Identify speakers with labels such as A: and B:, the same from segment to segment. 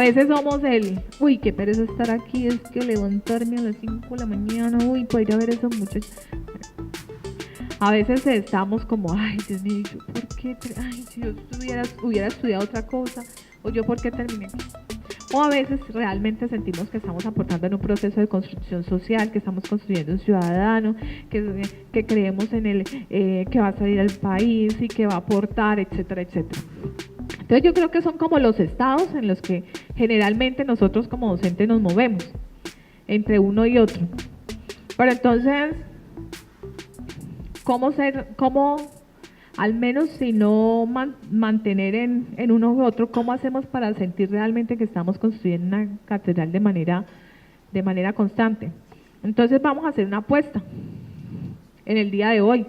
A: veces somos uy, qué pereza estar aquí, es que levantarme a las 5 de la mañana, uy, para ir a ver a esos muchachos. A veces estamos como, ay, Dios mío, ¿yo por qué? Ay, si yo hubiera estudiado otra cosa, o yo por qué terminé. O a veces realmente sentimos que estamos aportando en un proceso de construcción social, que estamos construyendo un ciudadano, que creemos en el que va a salir al país y que va a aportar, etcétera, etcétera. Entonces yo creo que son como los estados en los que generalmente nosotros como docentes nos movemos, entre uno y otro. Pero entonces, ¿cómo al menos si no mantener en uno u otro, cómo hacemos para sentir realmente que estamos construyendo una catedral de manera constante? Entonces vamos a hacer una apuesta en el día de hoy.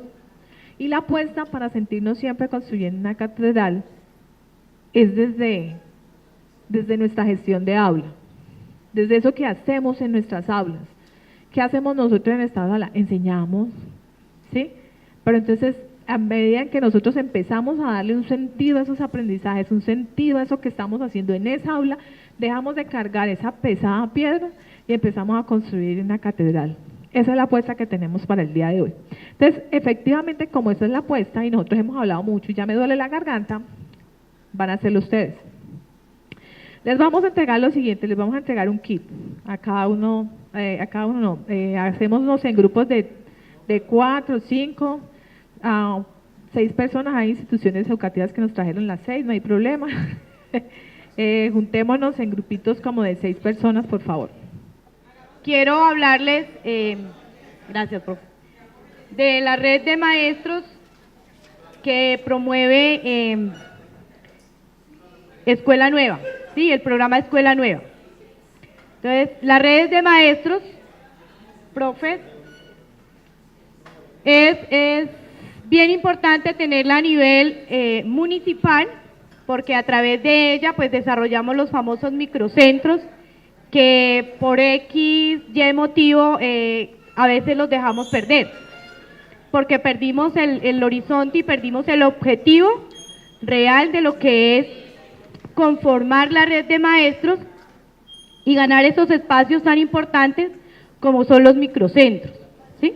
A: Y la apuesta para sentirnos siempre construyendo una catedral es desde nuestra gestión de aula, desde eso que hacemos en nuestras aulas. ¿Qué hacemos nosotros en esta aula? Enseñamos, ¿sí? Pero entonces, a medida en que nosotros empezamos a darle un sentido a esos aprendizajes, un sentido a eso que estamos haciendo en esa aula, dejamos de cargar esa pesada piedra y empezamos a construir una catedral. Esa es la apuesta que tenemos para el día de hoy. Entonces, efectivamente, como esa es la apuesta y nosotros hemos hablado mucho y ya me duele la garganta, van a hacerlo ustedes. Les vamos a entregar lo siguiente, les vamos a entregar un kit a cada uno, hacemos en grupos de 4, 5, 6 personas. Hay instituciones educativas que nos trajeron las 6, no hay problema. Juntémonos en grupitos como de 6 personas, por favor.
B: Quiero hablarles, gracias, profe, de la red de maestros que promueve Escuela Nueva, ¿sí? El programa Escuela Nueva. Entonces, las redes de maestros, profes, es bien importante tenerla a nivel municipal, porque a través de ella pues desarrollamos los famosos microcentros que por X, Y motivo a veces los dejamos perder, porque perdimos el horizonte y perdimos el objetivo real de lo que es conformar la red de maestros y ganar esos espacios tan importantes como son los microcentros, ¿sí?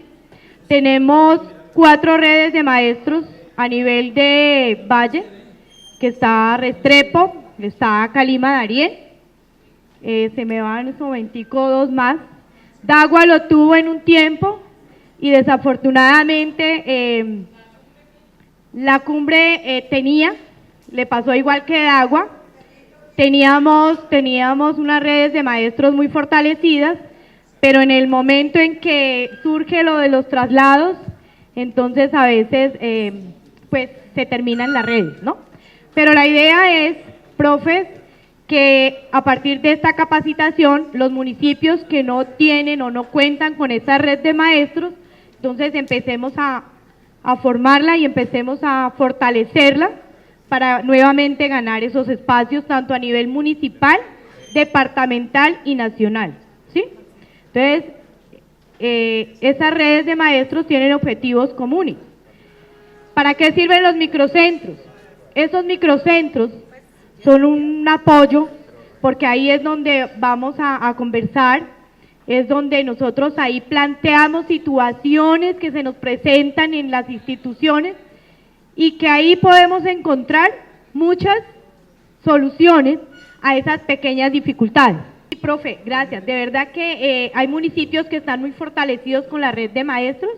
B: Tenemos 4 redes de maestros a nivel de Valle, que está Restrepo, está Calima Darién, se me van en este momentico 2 más. Dagua lo tuvo en un tiempo y desafortunadamente la cumbre le pasó igual que Dagua. Teníamos unas redes de maestros muy fortalecidas, pero en el momento en que surge lo de los traslados, entonces a veces pues se terminan las redes, ¿no? Pero la idea es, profes, que a partir de esta capacitación, los municipios que no tienen o no cuentan con esa red de maestros, entonces empecemos a formarla y empecemos a fortalecerla para nuevamente ganar esos espacios tanto a nivel municipal, departamental y nacional, ¿sí? Entonces, esas redes de maestros tienen objetivos comunes. ¿Para qué sirven los microcentros? Esos microcentros son un apoyo, porque ahí es donde vamos a conversar, es donde nosotros ahí planteamos situaciones que se nos presentan en las instituciones y que ahí podemos encontrar muchas soluciones a esas pequeñas dificultades. Profe, gracias. De verdad que hay municipios que están muy fortalecidos con la red de maestros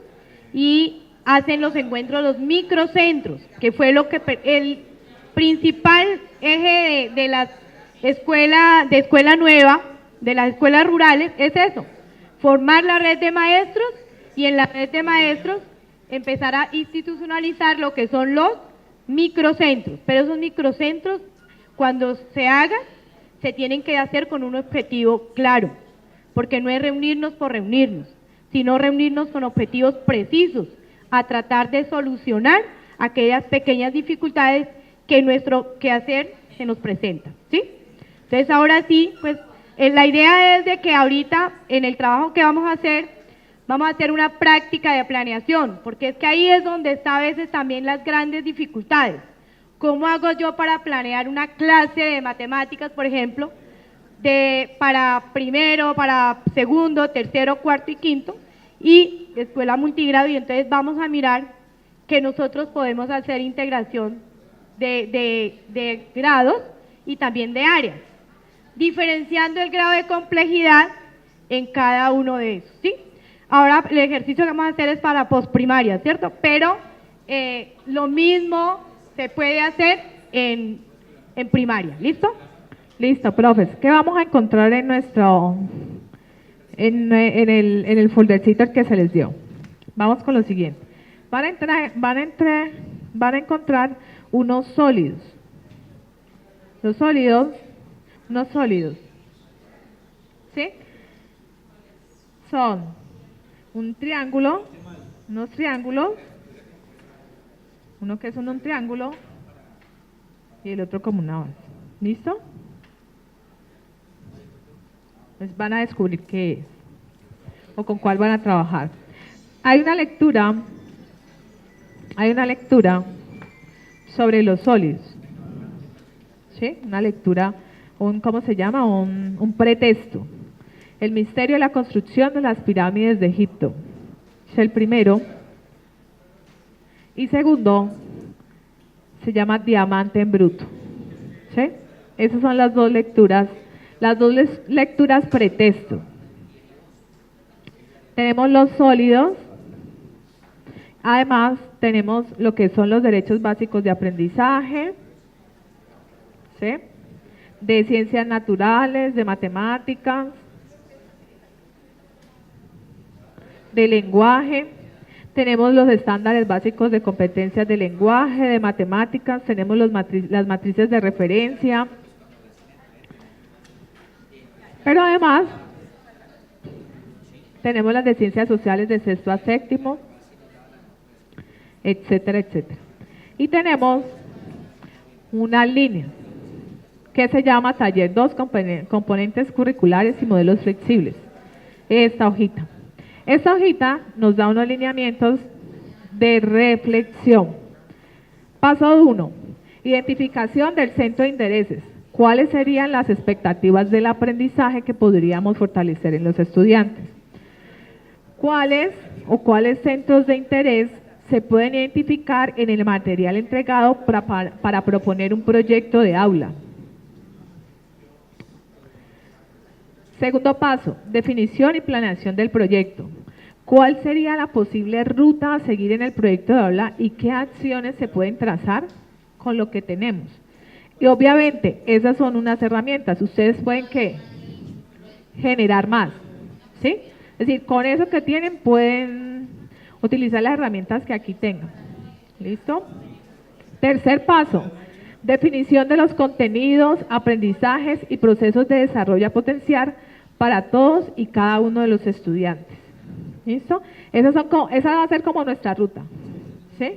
B: y hacen los encuentros, los microcentros, que fue lo que el principal eje de las escuela nueva, de las escuelas rurales, es eso, formar la red de maestros y en la red de maestros empezar a institucionalizar lo que son los microcentros, pero esos microcentros cuando se hagan se tienen que hacer con un objetivo claro, porque no es reunirnos por reunirnos, sino reunirnos con objetivos precisos, a tratar de solucionar aquellas pequeñas dificultades que en nuestro quehacer se nos presenta, ¿sí? Entonces ahora sí, pues la idea es de que ahorita en el trabajo que vamos a hacer una práctica de planeación, porque es que ahí es donde está a veces también las grandes dificultades. ¿Cómo hago yo para planear una clase de matemáticas, por ejemplo, para primero, para segundo, tercero, cuarto y quinto, y después la multigrado, y entonces vamos a mirar que nosotros podemos hacer integración de grados y también de áreas, diferenciando el grado de complejidad en cada uno de esos, ¿sí? Ahora el ejercicio que vamos a hacer es para postprimaria, ¿cierto? Pero lo mismo se puede hacer en primaria, ¿listo?
A: Listo, profes. ¿Qué vamos a encontrar en nuestro, en el foldercito que se les dio? Vamos con lo siguiente. Van a encontrar unos sólidos. Los sólidos, unos sólidos, ¿sí? Son un triángulo, unos triángulos, uno que es un triángulo y el otro como una base. ¿Listo? Pues van a descubrir qué es o con cuál van a trabajar. Hay una lectura sobre los sólidos, ¿sí? Una lectura, ¿cómo se llama? Un pretexto. El misterio de la construcción de las pirámides de Egipto. Es el primero. Y segundo, se llama Diamante en Bruto. ¿Sí? Esas son las dos lecturas pretexto. Tenemos los sólidos. Además, tenemos lo que son los derechos básicos de aprendizaje, ¿sí? De ciencias naturales, de matemáticas, de lenguaje, tenemos los estándares básicos de competencias de lenguaje, de matemáticas, tenemos las matrices de referencia, pero además tenemos las de ciencias sociales de sexto a séptimo, etcétera, etcétera. Y tenemos una línea que se llama Taller 2, componentes curriculares y modelos flexibles. Esta hojita. Esta hojita nos da unos lineamientos de reflexión. Paso 1. Identificación del centro de intereses. ¿Cuáles serían las expectativas del aprendizaje que podríamos fortalecer en los estudiantes? ¿Cuáles centros de interés se pueden identificar en el material entregado para proponer un proyecto de aula? Segundo paso, definición y planeación del proyecto. ¿Cuál sería la posible ruta a seguir en el proyecto de aula y qué acciones se pueden trazar con lo que tenemos? Y obviamente, esas son unas herramientas. Ustedes pueden, ¿qué? Generar más, ¿sí? Es decir, con eso que tienen pueden utilizar las herramientas que aquí tengan. ¿Listo? Tercer paso, definición de los contenidos, aprendizajes y procesos de desarrollo a potenciar para todos y cada uno de los estudiantes. ¿Listo? Esa va a ser como nuestra ruta, ¿sí?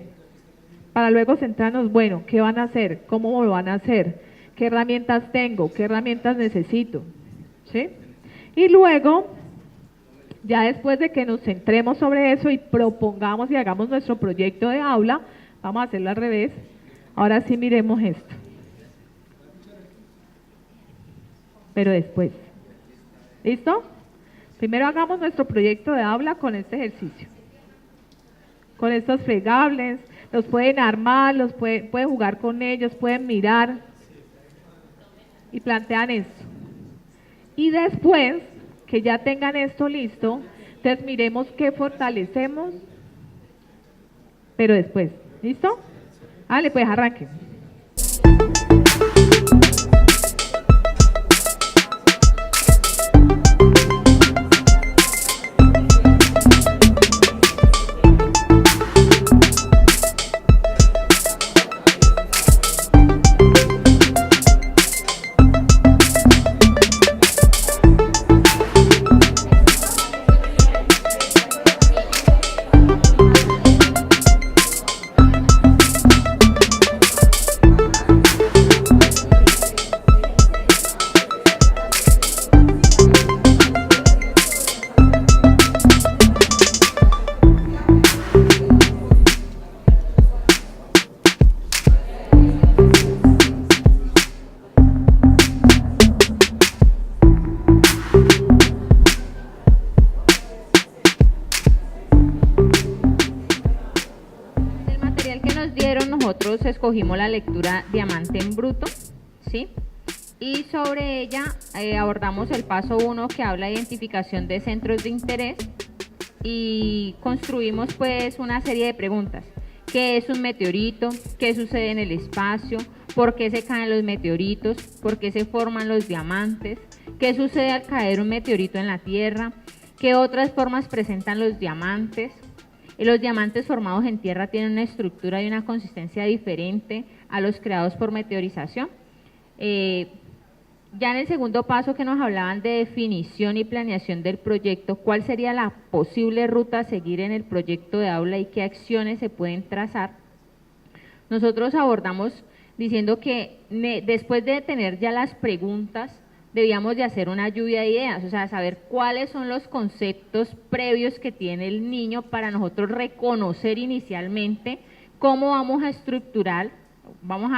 A: Para luego centrarnos, bueno, ¿qué van a hacer? ¿Cómo lo van a hacer? ¿Qué herramientas tengo? ¿Qué herramientas necesito? ¿Sí? Y luego, ya después de que nos centremos sobre eso y propongamos y hagamos nuestro proyecto de aula, vamos a hacerlo al revés. Ahora sí miremos esto. Pero después. ¿Listo? Primero hagamos nuestro proyecto de aula con este ejercicio. Con estos plegables, los pueden armar, pueden jugar con ellos, pueden mirar y plantean esto. Y después, que ya tengan esto listo, entonces miremos qué fortalecemos, pero después. ¿Listo? Vale, pues arranquen.
C: nosotros escogimos la lectura Diamante en Bruto, ¿sí? Y sobre ella abordamos el paso 1 que habla de identificación de centros de interés y construimos pues una serie de preguntas. ¿Qué es un meteorito? ¿Qué sucede en el espacio? ¿Por qué se caen los meteoritos? ¿Por qué se forman los diamantes? ¿Qué sucede al caer un meteorito en la Tierra? ¿Qué otras formas presentan los diamantes? Los diamantes formados en tierra tienen una estructura y una consistencia diferente a los creados por meteorización. Ya en el segundo paso que nos hablaban de definición y planeación del proyecto, ¿cuál sería la posible ruta a seguir en el proyecto de aula y qué acciones se pueden trazar? Nosotros abordamos diciendo que después de tener ya las preguntas, debíamos de hacer una lluvia de ideas, o sea, saber cuáles son los conceptos previos que tiene el niño para nosotros reconocer inicialmente cómo vamos a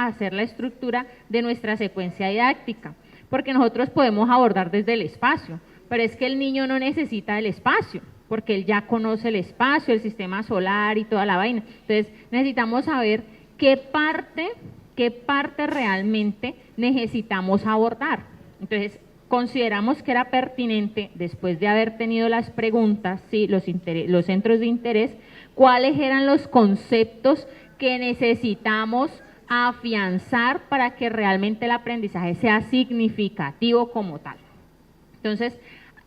C: hacer la estructura de nuestra secuencia didáctica. Porque nosotros podemos abordar desde el espacio, pero es que el niño no necesita el espacio, porque él ya conoce el espacio, el sistema solar y toda la vaina. Entonces necesitamos saber qué parte realmente necesitamos abordar. Entonces consideramos que era pertinente, después de haber tenido las preguntas, ¿sí? los centros de interés, cuáles eran los conceptos que necesitamos afianzar para que realmente el aprendizaje sea significativo como tal. Entonces,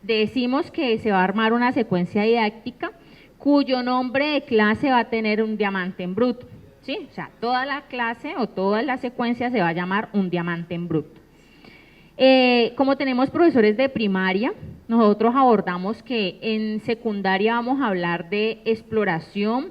C: decimos que se va a armar una secuencia didáctica cuyo nombre de clase va a tener un diamante en bruto, ¿sí? O sea, toda la clase o toda la secuencia se va a llamar un diamante en bruto. Como tenemos profesores de primaria, nosotros abordamos que en secundaria vamos a hablar de exploración,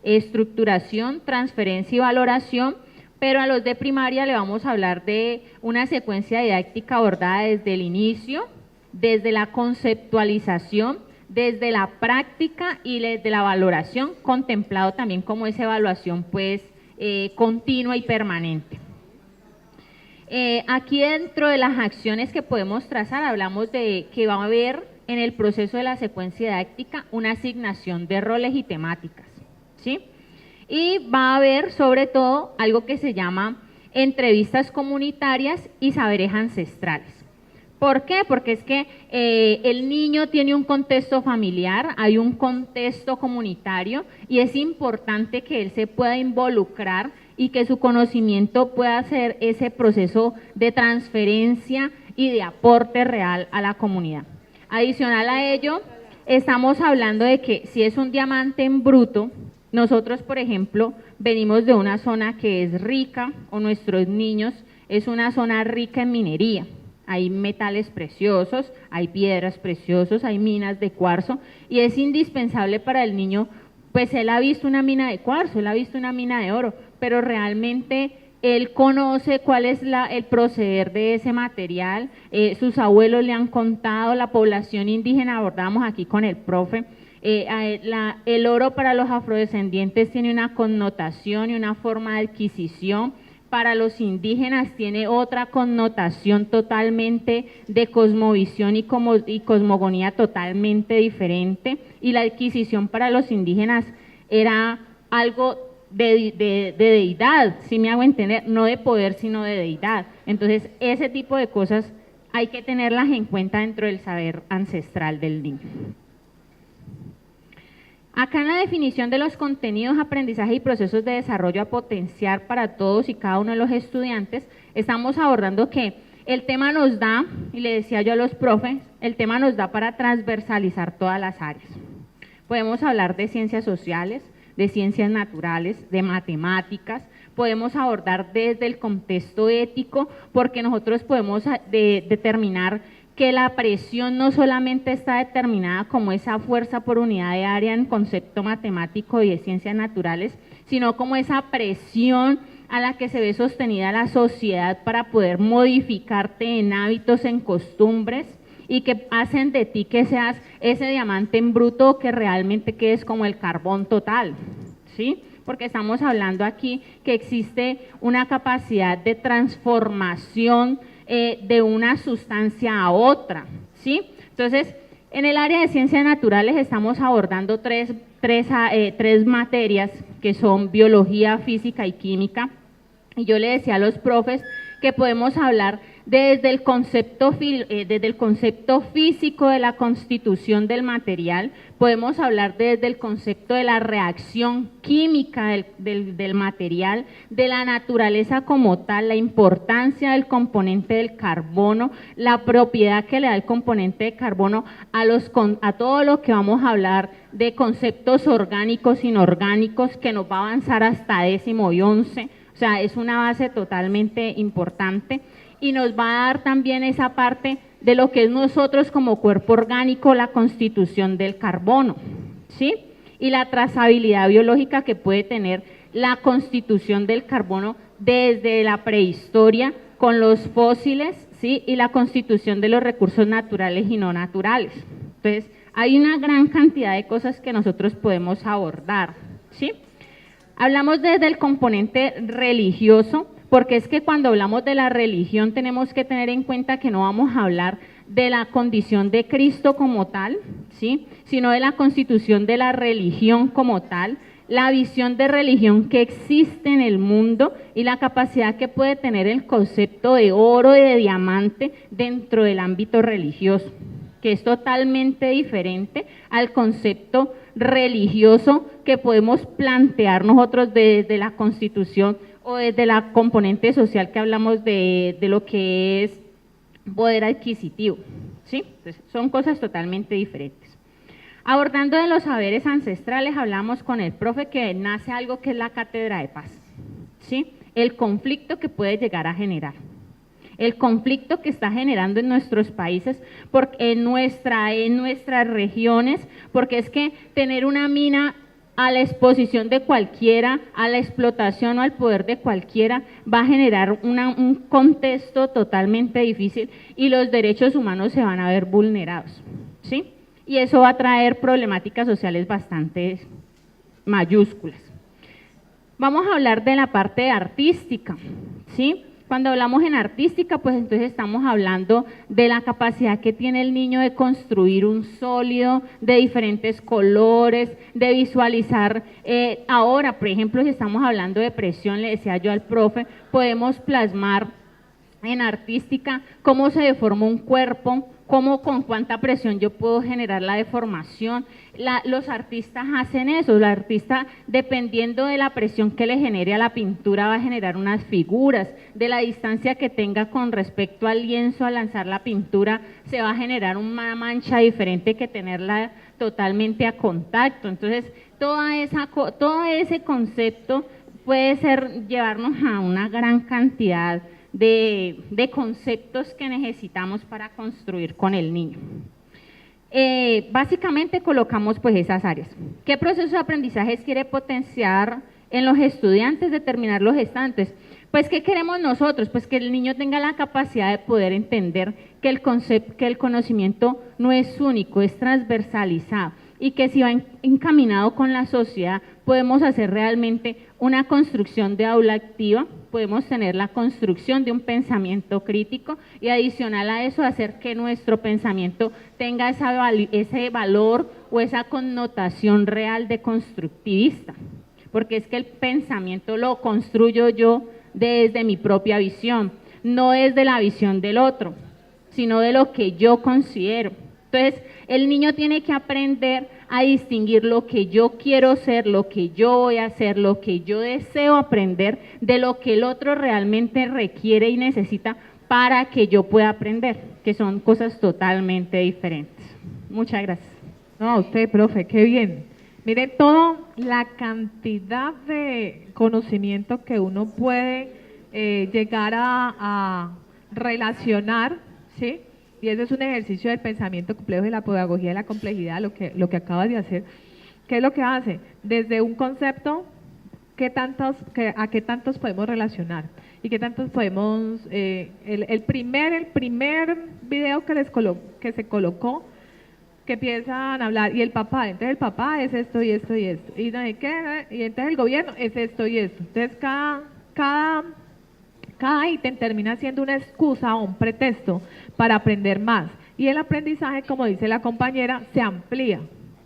C: estructuración, transferencia y valoración, pero a los de primaria le vamos a hablar de una secuencia didáctica abordada desde el inicio, desde la conceptualización, desde la práctica y desde la valoración, contemplado también como esa evaluación pues continua y permanente. Aquí dentro de las acciones que podemos trazar hablamos de que va a haber en el proceso de la secuencia didáctica una asignación de roles y temáticas, ¿sí? Y va a haber sobre todo algo que se llama entrevistas comunitarias y saberes ancestrales. ¿Por qué? Porque es que el niño tiene un contexto familiar, hay un contexto comunitario y es importante que él se pueda involucrar y que su conocimiento pueda hacer ese proceso de transferencia y de aporte real a la comunidad. Adicional a ello, estamos hablando de que si es un diamante en bruto, nosotros, por ejemplo, venimos de una zona que es rica, o nuestros niños, es una zona rica en minería. Hay metales preciosos, hay piedras preciosas, hay minas de cuarzo, y es indispensable para el niño, pues él ha visto una mina de cuarzo, él ha visto una mina de oro, pero realmente él conoce cuál es el proceder de ese material, sus abuelos le han contado, la población indígena, abordamos aquí con el profe, el oro para los afrodescendientes tiene una connotación y una forma de adquisición, para los indígenas tiene otra connotación totalmente de cosmovisión y cosmogonía totalmente diferente, y la adquisición para los indígenas era algo de deidad, si me hago entender, no de poder sino de deidad. Entonces ese tipo de cosas hay que tenerlas en cuenta dentro del saber ancestral del niño. Acá en la definición de los contenidos, aprendizaje y procesos de desarrollo a potenciar para todos y cada uno de los estudiantes, estamos abordando que el tema nos da, y le decía yo a los profes, el tema nos da para transversalizar todas las áreas. Podemos hablar de ciencias sociales, de ciencias naturales, de matemáticas, podemos abordar desde el contexto ético, porque nosotros podemos determinar que la presión no solamente está determinada como esa fuerza por unidad de área en concepto matemático y de ciencias naturales, sino como esa presión a la que se ve sostenida la sociedad para poder modificarte en hábitos, en costumbres, y que hacen de ti que seas ese diamante en bruto que realmente quedes como el carbón total, ¿sí? Porque estamos hablando aquí que existe una capacidad de transformación de una sustancia a otra, ¿sí? Entonces, en el área de ciencias naturales estamos abordando tres materias que son biología, física y química. Y yo le decía a los profes que podemos hablar desde el concepto físico de la constitución del material, podemos hablar desde el concepto de la reacción química del material, de la naturaleza como tal, la importancia del componente del carbono, la propiedad que le da el componente de carbono a todo lo que vamos a hablar de conceptos orgánicos, inorgánicos, que nos va a avanzar hasta 10º y 11. O sea, es una base totalmente importante y nos va a dar también esa parte de lo que es nosotros como cuerpo orgánico, la constitución del carbono, ¿sí? Y la trazabilidad biológica que puede tener la constitución del carbono desde la prehistoria con los fósiles, ¿sí? Y la constitución de los recursos naturales y no naturales. Entonces, hay una gran cantidad de cosas que nosotros podemos abordar, ¿sí? Hablamos desde el componente religioso, porque es que cuando hablamos de la religión tenemos que tener en cuenta que no vamos a hablar de la condición de Cristo como tal, ¿sí? Sino de la constitución de la religión como tal, la visión de religión que existe en el mundo y la capacidad que puede tener el concepto de oro y de diamante dentro del ámbito religioso, que es totalmente diferente al concepto religioso que podemos plantear nosotros desde la Constitución o desde la componente social que hablamos de lo que es poder adquisitivo, ¿sí? Entonces, son cosas totalmente diferentes. Abordando de los saberes ancestrales, hablamos con el profe que nace algo que es la cátedra de paz, ¿sí? El conflicto que puede llegar a generar. El conflicto que está generando en nuestros países, en nuestras regiones, porque es que tener una mina a la exposición de cualquiera, a la explotación o al poder de cualquiera, va a generar un contexto totalmente difícil y los derechos humanos se van a ver vulnerados, ¿sí? Y eso va a traer problemáticas sociales bastante mayúsculas. Vamos a hablar de la parte artística, ¿sí? Cuando hablamos en artística, pues entonces estamos hablando de la capacidad que tiene el niño de construir un sólido de diferentes colores, de visualizar. Ahora, por ejemplo, si estamos hablando de presión, le decía yo al profe, podemos plasmar en artística cómo se deforma un cuerpo, cómo con cuánta presión yo puedo generar la deformación. Los artistas hacen eso, el artista dependiendo de la presión que le genere a la pintura va a generar unas figuras, de la distancia que tenga con respecto al lienzo al lanzar la pintura se va a generar una mancha diferente que tenerla totalmente a contacto. Entonces, todo ese concepto puede llevarnos a una gran cantidad de conceptos que necesitamos para construir con el niño. Básicamente colocamos pues esas áreas. ¿Qué proceso de aprendizaje quiere potenciar en los estudiantes, determinar los estantes? Pues ¿qué queremos nosotros? Pues que el niño tenga la capacidad de poder entender que el conocimiento no es único, es transversalizado y que si va encaminado con la sociedad podemos hacer realmente una construcción de aula activa, podemos tener la construcción de un pensamiento crítico y adicional a eso hacer que nuestro pensamiento tenga ese valor o esa connotación real de constructivista, porque es que el pensamiento lo construyo yo desde mi propia visión, no desde la visión del otro, sino de lo que yo considero. Entonces, el niño tiene que aprender a distinguir lo que yo quiero ser, lo que yo voy a hacer, lo que yo deseo aprender, de lo que el otro realmente requiere y necesita para que yo pueda aprender, que son cosas totalmente diferentes. Muchas gracias.
A: No, a usted, profe, qué bien. Mire toda la cantidad de conocimiento que uno puede llegar a relacionar, ¿sí? Y ese es un ejercicio del pensamiento complejo y la pedagogía de la complejidad, lo que acabas de hacer. ¿Qué es lo que hace? Desde un concepto, ¿a qué tantos podemos relacionar? ¿Y qué tantos podemos...? El primer video que se colocó, que empiezan a hablar, y el papá, entonces el papá es esto y esto y esto, y entonces el gobierno es esto y esto. Entonces cada ítem termina siendo una excusa o un pretexto para aprender más. Y el aprendizaje, como dice la compañera, se amplía.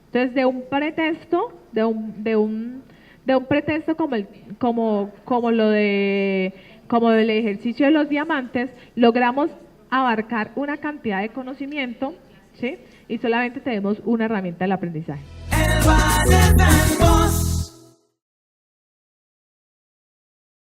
A: Entonces, de un pretexto, de de un pretexto como el ejercicio de los diamantes, logramos abarcar una cantidad de conocimiento, ¿sí? Y solamente tenemos una herramienta del aprendizaje.